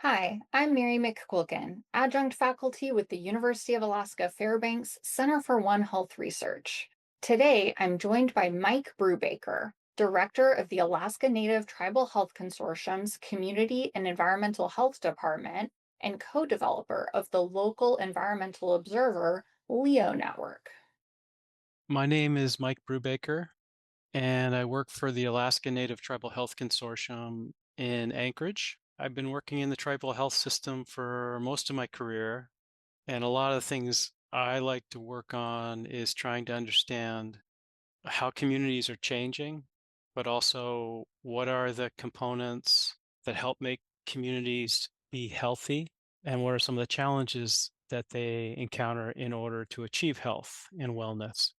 Hi, I'm Mary McQuilkin, adjunct faculty with the University of Alaska Fairbanks Center for One Health Research. Today, I'm joined by Mike Brubaker, Director of the Alaska Native Tribal Health Consortium's Community and Environmental Health Department and co-developer of the Local Environmental Observer LEO network. My name is Mike Brubaker, and I work for the Alaska Native Tribal Health Consortium in Anchorage. I've been working in the tribal health system for most of my career, and a lot of the things I like to work on is trying to understand how communities are changing, but also what are the components that help make communities be healthy, and what are some of the challenges that they encounter in order to achieve health and wellness.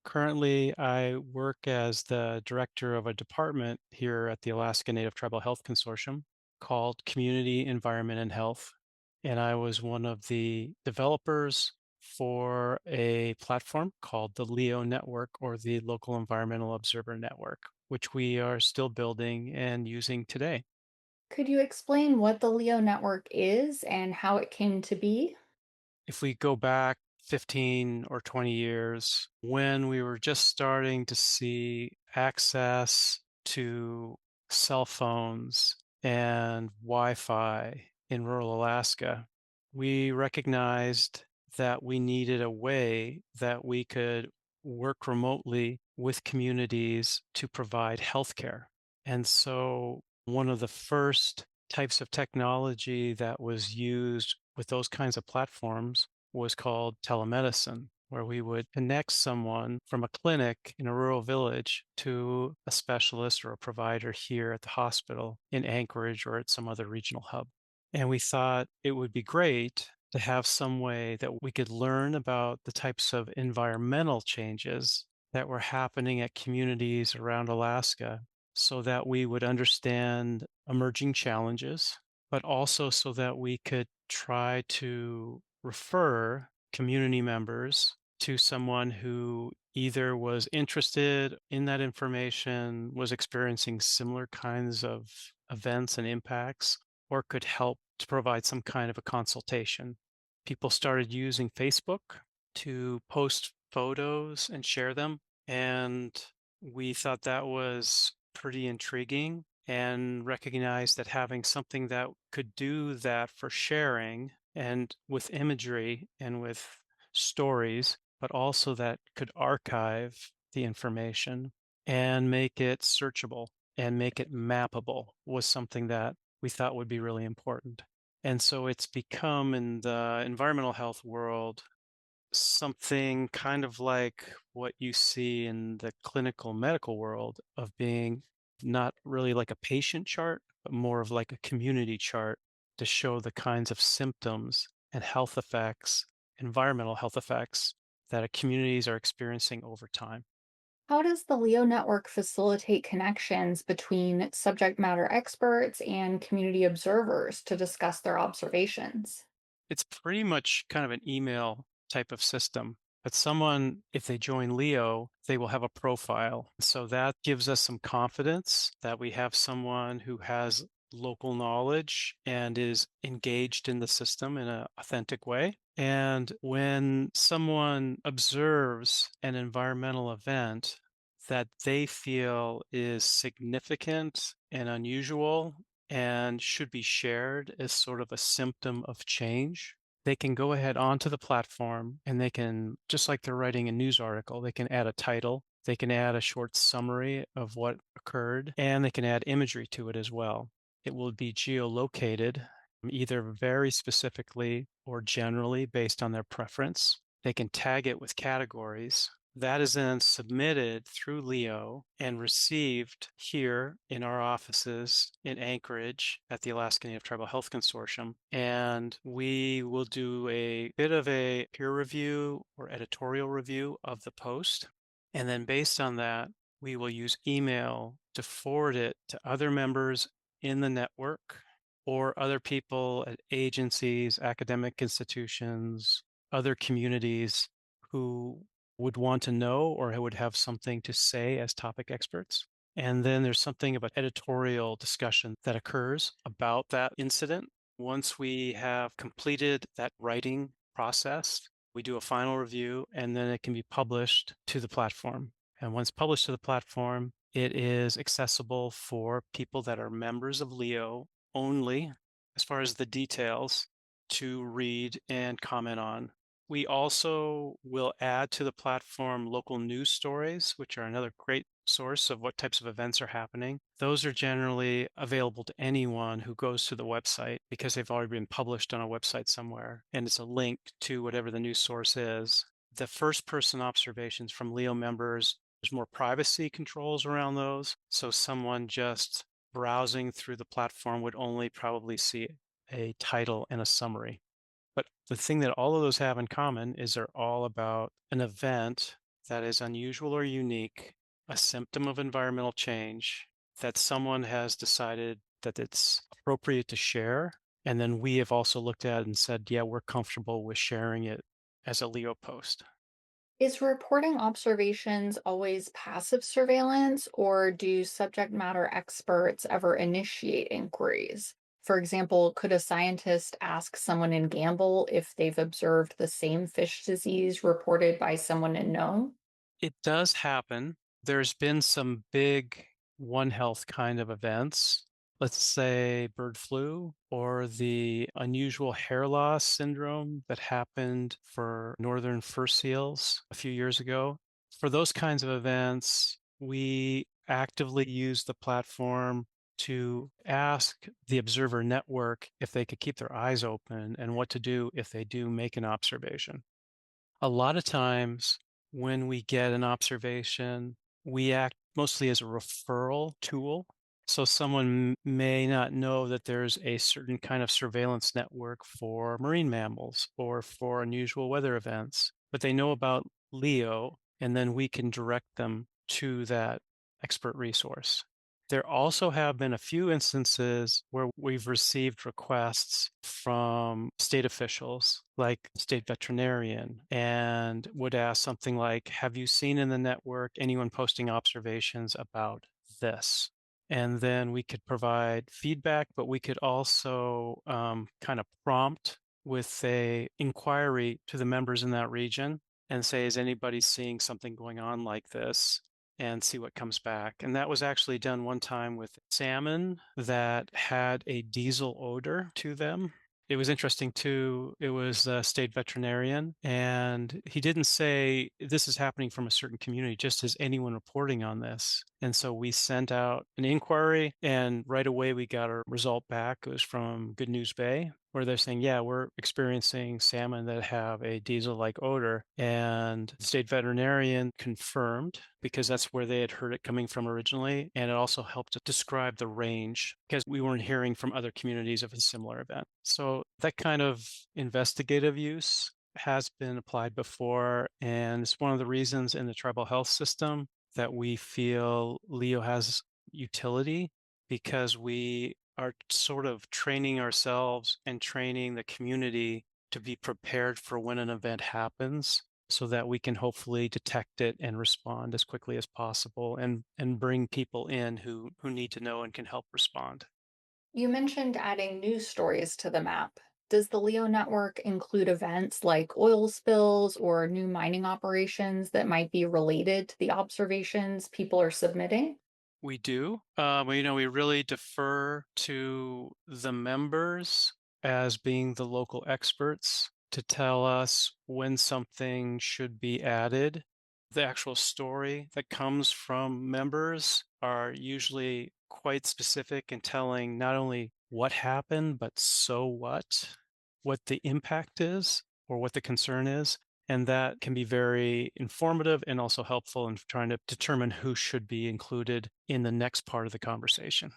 Currently, I work as the director of a department here at the Alaska Native Tribal Health Consortium called Community, Environment, and Health. And I was one of the developers for a platform called the LEO Network, or the Local Environmental Observer Network, which we are still building and using today. Could you explain what the LEO network is and how it came to be? If we go back 15 or 20 years, when we were just starting to see access to cell phones and Wi Fi in rural Alaska, we recognized that we needed a way that we could work remotely with communities to provide healthcare. And so, one of the first types of technology that was used with those kinds of platforms was called telemedicine, where we would connect someone from a clinic in a rural village to a specialist or a provider here at the hospital in Anchorage or at some other regional hub. And we thought it would be great to have some way that we could learn about the types of environmental changes that were happening at communities around Alaska so that we would understand emerging challenges, but also so that we could try to refer community members to someone who either was interested in that information, was experiencing similar kinds of events and impacts, or could help to provide some kind of a consultation. People started using Facebook to post photos and share them. And we thought that was pretty intriguing and recognized that having something that could do that for sharing and with imagery and with stories, but also that could archive the information and make it searchable and make it mappable was something that we thought would be really important. And so it's become in the environmental health world something kind of like what you see in the clinical medical world of being not really like a patient chart, but more of like a community chart to show the kinds of symptoms and health effects, environmental health effects that communities are experiencing over time. How does the LEO network facilitate connections between subject matter experts and community observers to discuss their observations? It's pretty much kind of an email type of system. But someone, if they join Leo, they will have a profile. So that gives us some confidence that we have someone who has local knowledge and is engaged in the system in an authentic way. And when someone observes an environmental event that they feel is significant and unusual and should be shared as sort of a symptom of change, they can go ahead onto the platform and they can, just like they're writing a news article, they can add a title, they can add a short summary of what occurred, and they can add imagery to it as well. It will be geolocated either very specifically or generally based on their preference. They can tag it with categories. That is then submitted through Leo and received here in our offices in Anchorage at the Alaska Native Tribal Health Consortium. And we will do a bit of a peer review or editorial review of the post. And then based on that, we will use email to forward it to other members in the network or other people at agencies, academic institutions, other communities who would want to know or who would have something to say as topic experts. And then there's something about editorial discussion that occurs about that incident Once we have completed that writing process, we do a final review and then it can be published to the platform. And once published to the platform, it is accessible for people that are members of Leo only, as far as the details, to read and comment on. We also will add to the platform local news stories, which are another great source of what types of events are happening. Those are generally available to anyone who goes to the website because they've already been published on a website somewhere, and it's a link to whatever the news source is. The first person observations from Leo members, there's more privacy controls around those. So someone just browsing through the platform would only probably see a title and a summary. But the thing that all of those have in common is they're all about an event that is unusual or unique, a symptom of environmental change that someone has decided that it's appropriate to share. And then we have also looked at it and said, yeah, we're comfortable with sharing it as a Leo post. Is reporting observations always passive surveillance, or do subject matter experts ever initiate inquiries? For example, could a scientist ask someone in Gamble if they've observed the same fish disease reported by someone in Nome? It does happen. There's been some big One Health kind of events. Let's say bird flu or the unusual hair loss syndrome that happened for northern fur seals a few years ago. For those kinds of events, we actively use the platform to ask the observer network if they could keep their eyes open and what to do if they do make an observation. A lot of times when we get an observation, we act mostly as a referral tool. So someone may not know that there's a certain kind of surveillance network for marine mammals or for unusual weather events, but they know about Leo, and then we can direct them to that expert resource. There also have been a few instances where we've received requests from state officials, like state veterinarian, and would ask something like, have you seen in the network anyone posting observations about this? And then we could provide feedback, but we could also kind of prompt with a inquiry to the members in that region and say, is anybody seeing something going on like this? And see what comes back. And that was actually done one time with salmon that had a diesel odor to them. It was interesting too. It was a state veterinarian, and he didn't say this is happening from a certain community, just as anyone reporting on this. And so we sent out an inquiry, and right away we got a result back. It was from Good News Bay, where they're saying, yeah, we're experiencing salmon that have a diesel-like odor. And the state veterinarian confirmed because that's where they had heard it coming from originally. And it also helped to describe the range because we weren't hearing from other communities of a similar event. So that kind of investigative use has been applied before. And it's one of the reasons in the tribal health system that we feel Leo has utility because we are sort of training ourselves and training the community to be prepared for when an event happens so that we can hopefully detect it and respond as quickly as possible and bring people in who need to know and can help respond. You mentioned adding news stories to the map. Does the Leo network include events like oil spills or new mining operations that might be related to the observations people are submitting? We do. We really defer to the members as being the local experts to tell us when something should be added. The actual story that comes from members are usually quite specific in telling not only what happened, but so what the impact is or what the concern is. And that can be very informative and also helpful in trying to determine who should be included in the next part of the conversation.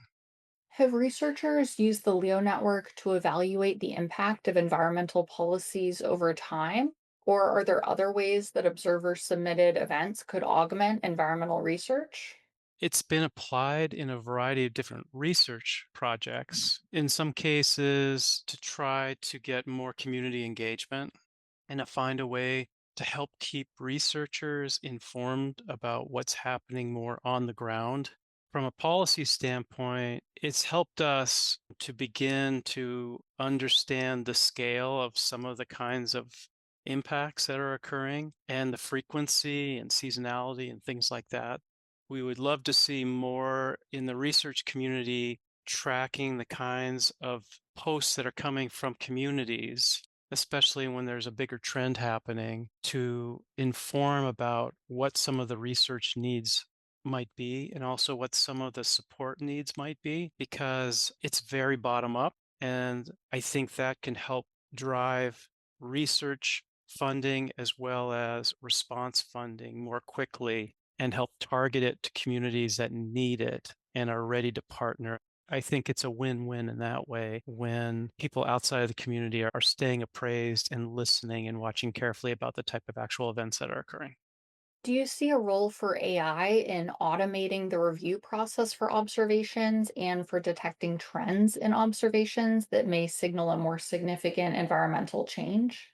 Have researchers used the Leo network to evaluate the impact of environmental policies over time? Or are there other ways that observer submitted events could augment environmental research? It's been applied in a variety of different research projects, in some cases to try to get more community engagement and to find a way to help keep researchers informed about what's happening more on the ground. From a policy standpoint, it's helped us to begin to understand the scale of some of the kinds of impacts that are occurring and the frequency and seasonality and things like that. We would love to see more in the research community tracking the kinds of posts that are coming from communities, especially when there's a bigger trend happening, to inform about what some of the research needs might be and also what some of the support needs might be, because it's very bottom up. And I think that can help drive research funding as well as response funding more quickly and help target it to communities that need it and are ready to partner. I think it's a win-win in that way when people outside of the community are staying appraised and listening and watching carefully about the type of actual events that are occurring. Do you see a role for AI in automating the review process for observations and for detecting trends in observations that may signal a more significant environmental change?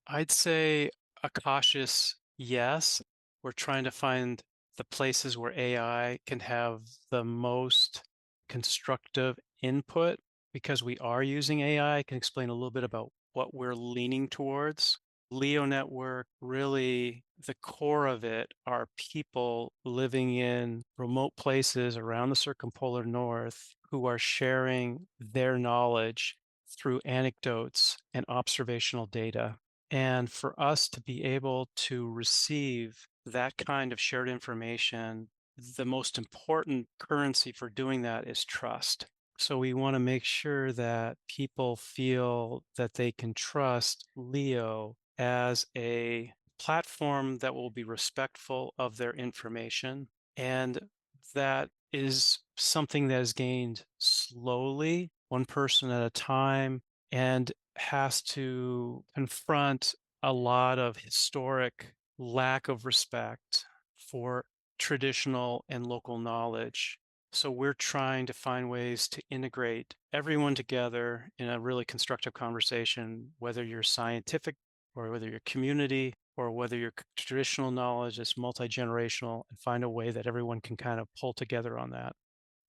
I'd say a cautious yes. We're trying to find the places where AI can have the most constructive input because we are using AI. I can explain a little bit about what we're leaning towards. Leo Network, really, the core of it are people living in remote places around the Circumpolar North who are sharing their knowledge through anecdotes and observational data. And for us to be able to receive that kind of shared information, the most important currency for doing that is trust. So we want to make sure that people feel that they can trust Leo as a platform that will be respectful of their information. And that is something that is gained slowly, one person at a time, and has to confront a lot of historic lack of respect for traditional and local knowledge. So we're trying to find ways to integrate everyone together in a really constructive conversation, whether you're scientific or whether you're community or whether your traditional knowledge is multi-generational, and find a way that everyone can kind of pull together on that.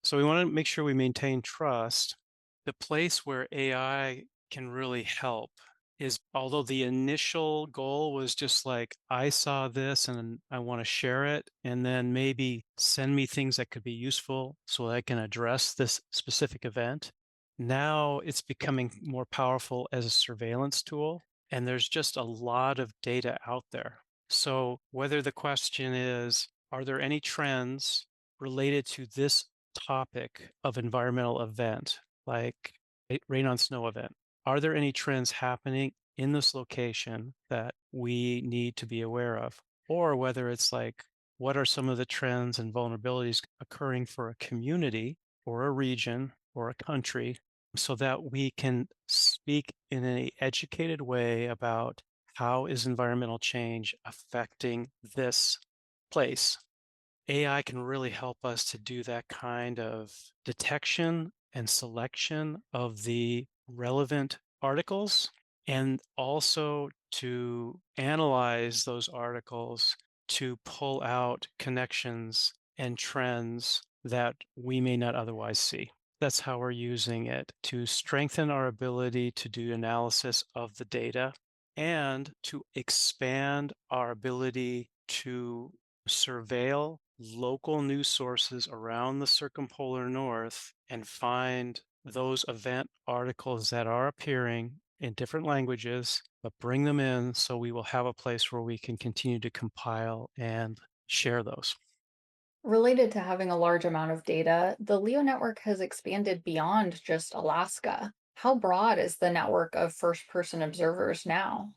So we want to make sure we maintain trust. The place where AI can really help is, although the initial goal was just like, I saw this and I want to share it, and then maybe send me things that could be useful so I can address this specific event. Now it's becoming more powerful as a surveillance tool, and there's just a lot of data out there. So whether the question is, are there any trends related to this topic of environmental event, like rain on snow event? Are there any trends happening in this location that we need to be aware of? Or whether it's like, what are some of the trends and vulnerabilities occurring for a community or a region or a country so that we can speak in an educated way about how is environmental change affecting this place. AI can really help us to do that kind of detection and selection of the relevant articles, and also to analyze those articles to pull out connections and trends that we may not otherwise see. That's how we're using it to strengthen our ability to do analysis of the data and to expand our ability to surveil local news sources around the Circumpolar North and find those event articles that are appearing in different languages, but bring them in so we will have a place where we can continue to compile and share those. Related to having a large amount of data, the Leo network has expanded beyond just Alaska. How broad is the network of first person observers now?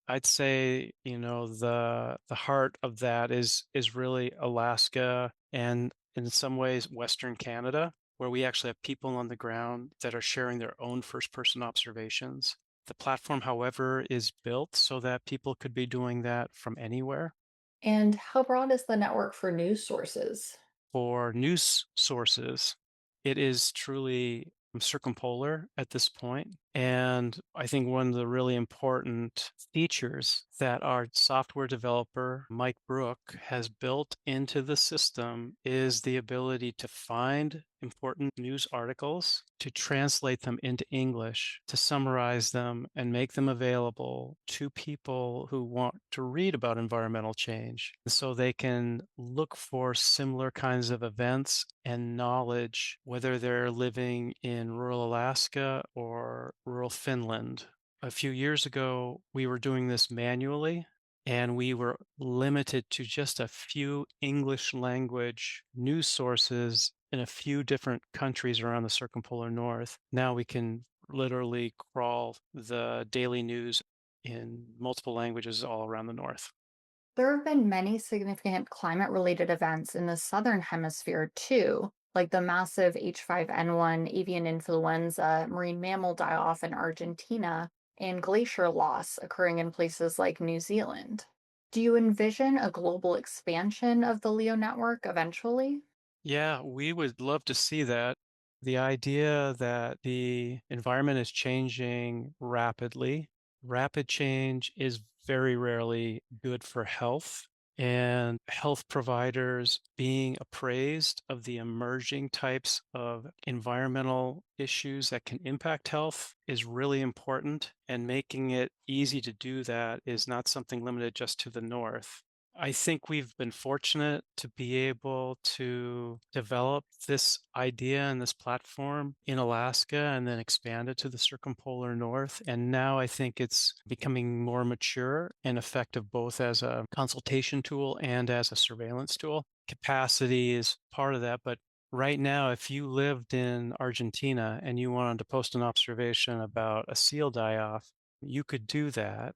I'd say, the heart of that is really Alaska and in some ways Western Canada, where we actually have people on the ground that are sharing their own first person observations. The platform, however, is built so that people could be doing that from anywhere. And how broad is the network for news sources? For news sources, it is truly circumpolar at this point. And I think one of the really important features that our software developer, Mike Brook, has built into the system is the ability to find important news articles, to translate them into English, to summarize them and make them available to people who want to read about environmental change so they can look for similar kinds of events and knowledge, whether they're living in rural Alaska or rural Finland. A few years ago, we were doing this manually, and we were limited to just a few English language news sources in a few different countries around the Circumpolar North. Now we can literally crawl the daily news in multiple languages all around the North. There have been many significant climate related events in the southern hemisphere too, like the massive H5N1 avian influenza, marine mammal die off in Argentina, and glacier loss occurring in places like New Zealand. Do you envision a global expansion of the LEO network eventually? Yeah, we would love to see that. The idea that the environment is changing rapidly, rapid change is very rarely good for health. And health providers being appraised of the emerging types of environmental issues that can impact health is really important. And making it easy to do that is not something limited just to the north. I think we've been fortunate to be able to develop this idea and this platform in Alaska and then expand it to the Circumpolar North. And now I think it's becoming more mature and effective both as a consultation tool and as a surveillance tool. Capacity is part of that, but right now, if you lived in Argentina and you wanted to post an observation about a seal die off, you could do that,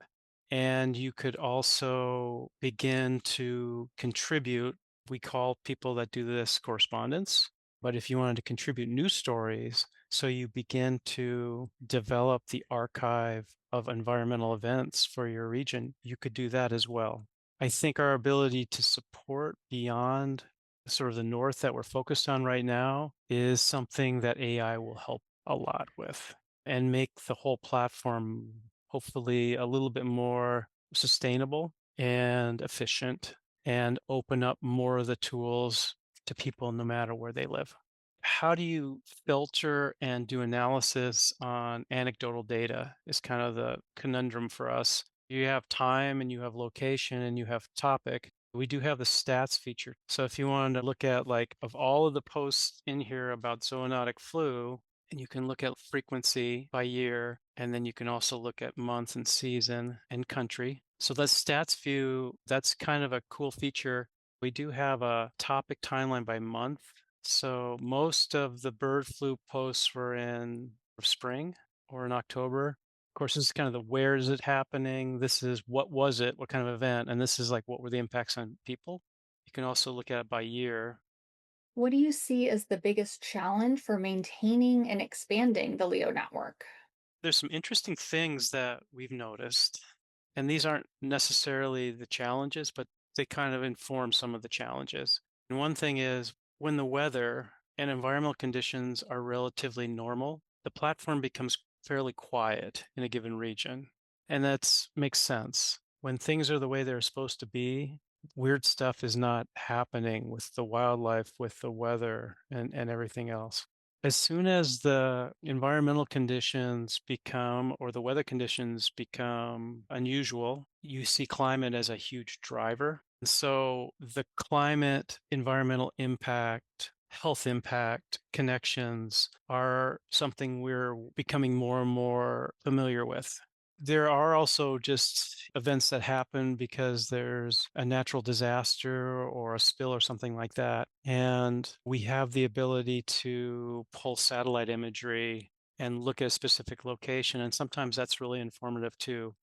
and you could also begin to contribute. We call people that do this correspondence. But if you wanted to contribute news stories, so you begin to develop the archive of environmental events for your region, you could do that as well. I think our ability to support beyond sort of the north that we're focused on right now is something that AI will help a lot with and make the whole platform hopefully a little bit more sustainable and efficient and open up more of the tools to people no matter where they live. How do you filter and do analysis on anecdotal data is kind of the conundrum for us. You have time and you have location and you have topic. We do have the stats feature. So if you wanted to look at like of all of the posts in here about zoonotic flu, and you can look at frequency by year, and then you can also look at month and season and country. So that stats view, that's kind of a cool feature. We do have a topic timeline by month. So most of the bird flu posts were in spring or in October. Of course, this is kind of the where is it happening? This is what was it? What kind of event? And this is like what were the impacts on people? You can also look at it by year. What do you see as the biggest challenge for maintaining and expanding the LEO network? There's some interesting things that we've noticed, and these aren't necessarily the challenges, but they kind of inform some of the challenges. And one thing is when the weather and environmental conditions are relatively normal, the platform becomes fairly quiet in a given region. And that makes sense. When things are the way they're supposed to be, weird stuff is not happening with the wildlife, with the weather, and everything else. As soon as the environmental conditions become, or the weather conditions become unusual, you see climate as a huge driver. So the climate, environmental impact, health impact connections are something we're becoming more and more familiar with. There are also just events that happen because there's a natural disaster or a spill or something like that. And we have the ability to pull satellite imagery and look at a specific location. And sometimes that's really informative too.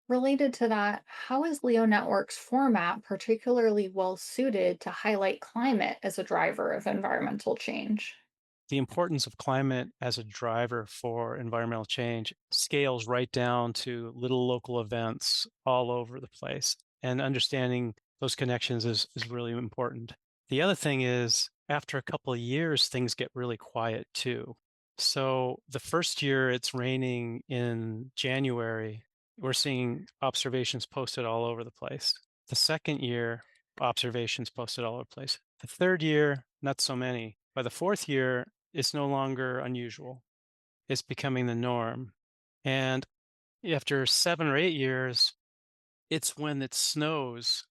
Related to that, how is LEO Network's format particularly well suited to highlight climate as a driver of environmental change? The importance of climate as a driver for environmental change scales right down to little local events all over the place. And understanding those connections is really important. The other thing is, after a couple of years, things get really quiet too. So the first year it's raining in January, we're seeing observations posted all over the place. The second year, observations posted all over the place. The third year, not so many. By the fourth year, it's no longer unusual. It's becoming the norm. And after 7 or 8 years, it's when it snows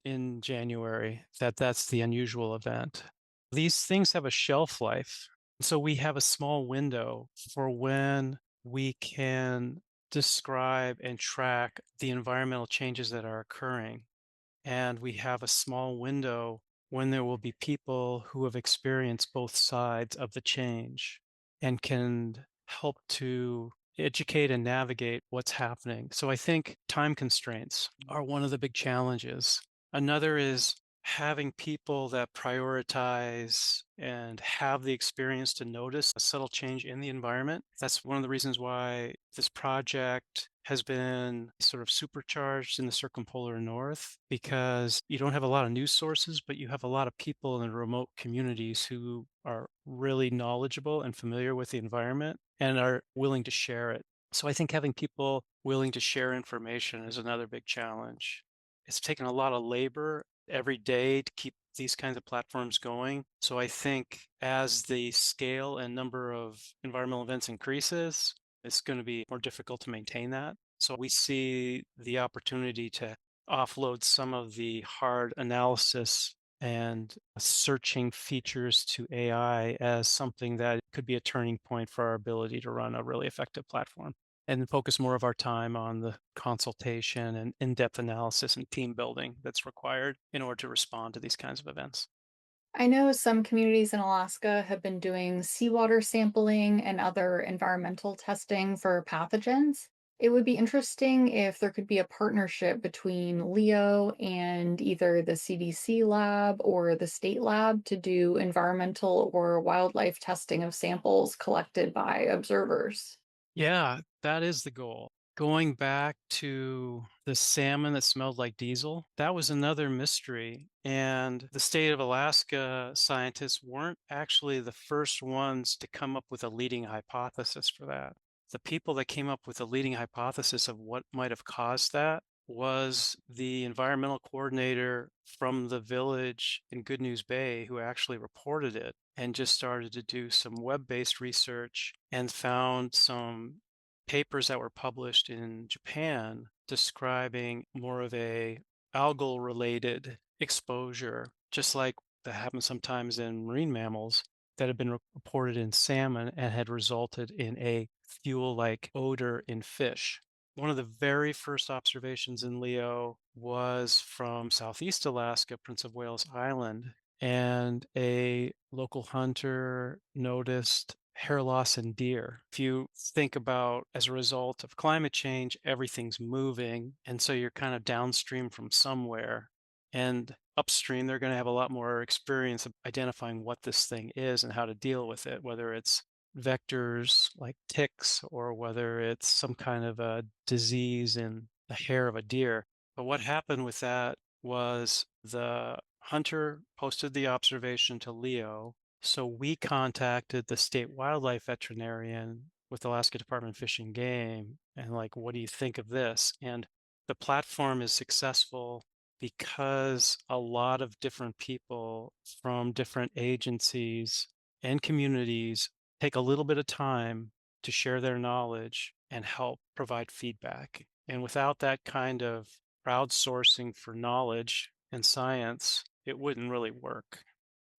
in January that's the unusual event. These things have a shelf life. So we have a small window for when we can describe and track the environmental changes that are occurring. And we have a small window when there will be people who have experienced both sides of the change and can help to educate and navigate what's happening. So I think time constraints are one of the big challenges. Another is having people that prioritize and have the experience to notice a subtle change in the environment. That's one of the reasons why this project has been sort of supercharged in the Circumpolar North, because you don't have a lot of news sources, but you have a lot of people in the remote communities who are really knowledgeable and familiar with the environment and are willing to share it. So I think having people willing to share information is another big challenge. It's taken a lot of labor every day to keep these kinds of platforms going. So I think as the scale and number of environmental events increases, it's going to be more difficult to maintain that. So we see the opportunity to offload some of the hard analysis and searching features to AI as something that could be a turning point for our ability to run a really effective platform and focus more of our time on the consultation and in-depth analysis and team building that's required in order to respond to these kinds of events. I know some communities in Alaska have been doing seawater sampling and other environmental testing for pathogens. It would be interesting if there could be a partnership between Leo and either the CDC lab or the state lab to do environmental or wildlife testing of samples collected by observers. Yeah, that is the goal. Going back to the salmon that smelled like diesel, that was another mystery. And the state of Alaska scientists weren't actually the first ones to come up with a leading hypothesis for that. The people that came up with the leading hypothesis of what might have caused that was the environmental coordinator from the village in Good News Bay who actually reported it and just started to do some web-based research and found some papers that were published in Japan describing more of a algal related exposure, just like that happens sometimes in marine mammals, that had been reported in salmon and had resulted in a fuel like odor in fish. One of the very first observations in Leo was from Southeast Alaska, Prince of Wales Island, and a local hunter noticed hair loss in deer. If you think about as a result of climate change, everything's moving, and so you're kind of downstream from somewhere. And upstream, they're going to have a lot more experience of identifying what this thing is and how to deal with it, whether it's vectors like ticks or whether it's some kind of a disease in the hair of a deer. But what happened with that was the hunter posted the observation to Leo. So we contacted the state wildlife veterinarian with the Alaska Department of Fish and Game and like, what do you think of this? And the platform is successful because a lot of different people from different agencies and communities take a little bit of time to share their knowledge and help provide feedback. And without that kind of crowdsourcing for knowledge and science, it wouldn't really work.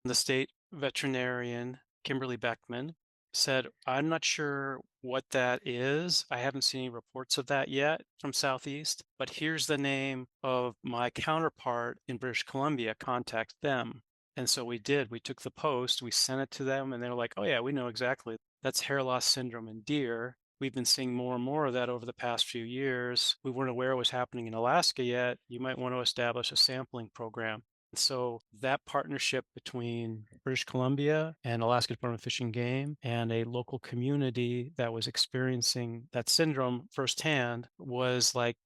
The state veterinarian, Kimberly Beckman, said, I'm not sure what that is. I haven't seen any reports of that yet from Southeast, but here's the name of my counterpart in British Columbia. Contact them. And so we did. We took the post, we sent it to them, and they were like, oh, yeah, we know exactly. That's hair loss syndrome in deer. We've been seeing more and more of that over the past few years. We weren't aware it was happening in Alaska yet. You might want to establish a sampling program. So that partnership between British Columbia and Alaska Department of Fish and Game and a local community that was experiencing that syndrome firsthand was like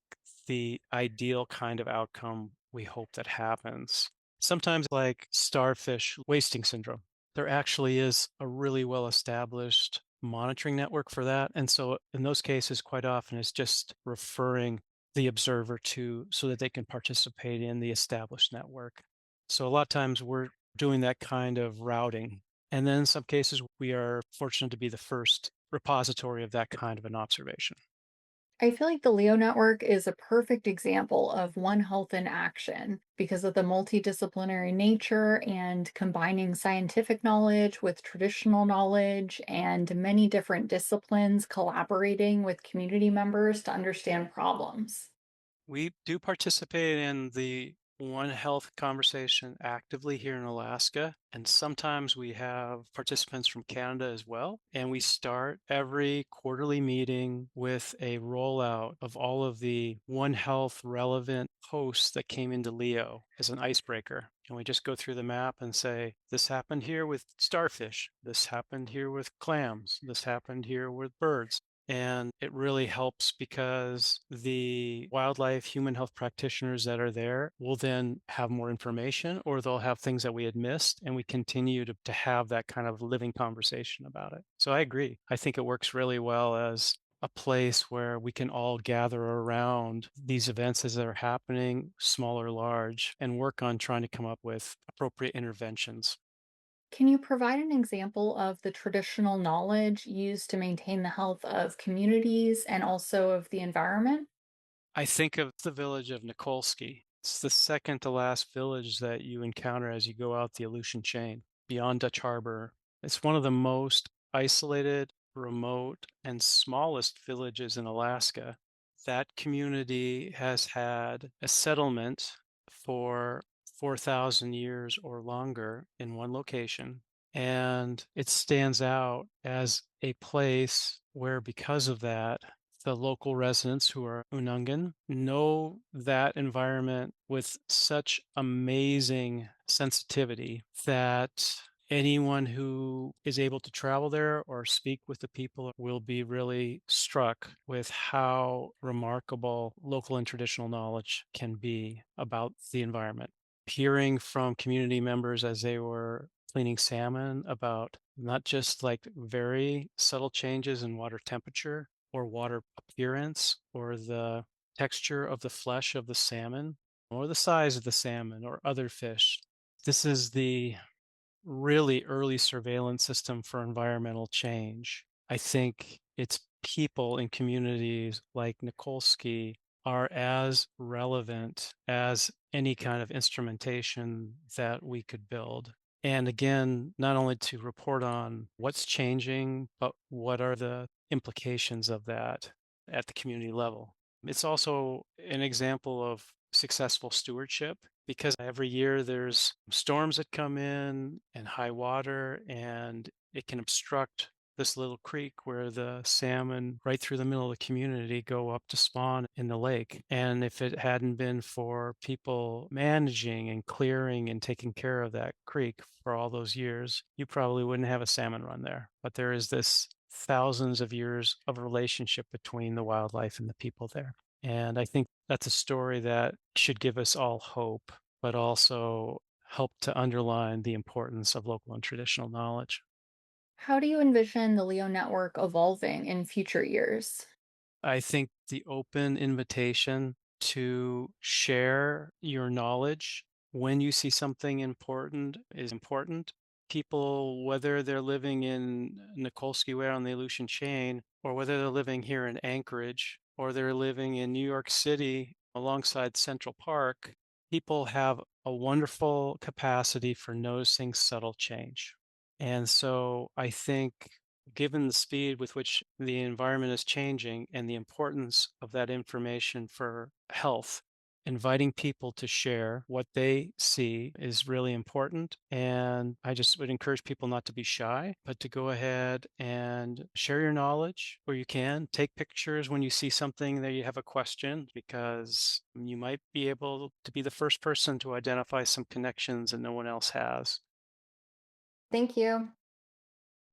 the ideal kind of outcome we hope that happens. Sometimes like starfish wasting syndrome, there actually is a really well established monitoring network for that. And so in those cases, quite often it's just referring the observer to so that they can participate in the established network. So a lot of times we're doing that kind of routing. And then in some cases, we are fortunate to be the first repository of that kind of an observation. I feel like the Leo network is a perfect example of One Health in action because of the multidisciplinary nature and combining scientific knowledge with traditional knowledge and many different disciplines collaborating with community members to understand problems. We do participate in the One Health conversation actively here in Alaska, and sometimes we have participants from Canada as well. And we start every quarterly meeting with a rollout of all of the One Health relevant posts that came into Leo as an icebreaker. And we just go through the map and say, this happened here with starfish, this happened here with clams, this happened here with birds. And it really helps because the wildlife human health practitioners that are there will then have more information or they'll have things that we had missed. And we continue to have that kind of living conversation about it. So I agree. I think it works really well as a place where we can all gather around these events as they're happening, small or large, and work on trying to come up with appropriate interventions. Can you provide an example of the traditional knowledge used to maintain the health of communities and also of the environment? I think of the village of Nikolsky. It's the second to last village that you encounter as you go out the Aleutian chain beyond Dutch Harbor. It's one of the most isolated, remote, and smallest villages in Alaska. That community has had a settlement for 4,000 years or longer in one location. And it stands out as a place where, because of that, the local residents who are Unungan know that environment with such amazing sensitivity that anyone who is able to travel there or speak with the people will be really struck with how remarkable local and traditional knowledge can be about the environment. Hearing from community members as they were cleaning salmon about not just like very subtle changes in water temperature or water appearance or the texture of the flesh of the salmon or the size of the salmon or other fish. This is the really early surveillance system for environmental change. I think it's people in communities like Nikolsky are as relevant as any kind of instrumentation that we could build. And again, not only to report on what's changing, but what are the implications of that at the community level. It's also an example of successful stewardship because every year there's storms that come in and high water, and it can obstruct this little creek where the salmon right through the middle of the community go up to spawn in the lake. And if it hadn't been for people managing and clearing and taking care of that creek for all those years, you probably wouldn't have a salmon run there. But there is this thousands of years of relationship between the wildlife and the people there. And I think that's a story that should give us all hope, but also help to underline the importance of local and traditional knowledge. How do you envision the Leo network evolving in future years? I think the open invitation to share your knowledge when you see something important is important. People, whether they're living in Nikolsky Way on the Aleutian Chain, or whether they're living here in Anchorage, or they're living in New York City alongside Central Park, people have a wonderful capacity for noticing subtle change. And so I think, given the speed with which the environment is changing and the importance of that information for health, inviting people to share what they see is really important. And I just would encourage people not to be shy, but to go ahead and share your knowledge where you can. Take pictures when you see something that you have a question, because you might be able to be the first person to identify some connections that no one else has. Thank you.